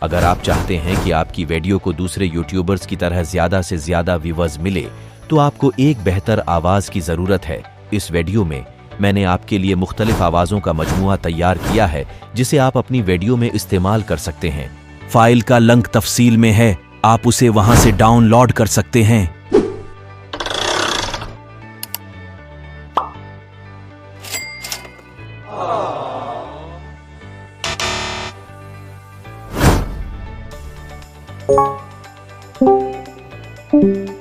अगर आप चाहते हैं कि आपकी वीडियो को दूसरे यूट्यूबर्स की तरह ज़्यादा से ज़्यादा व्यूअर्स मिले, तो आपको एक बेहतर आवाज़ की ज़रूरत है। इस वीडियो में मैंने आपके लिए मुख्तलिफ आवाज़ों का मजमूआ तैयार किया है, जिसे आप अपनी वीडियो में इस्तेमाल कर सकते हैं। फाइल का लिंक तफसील में है, आप उसे वहां से डाउनलोड कर सकते हैं। Thank you.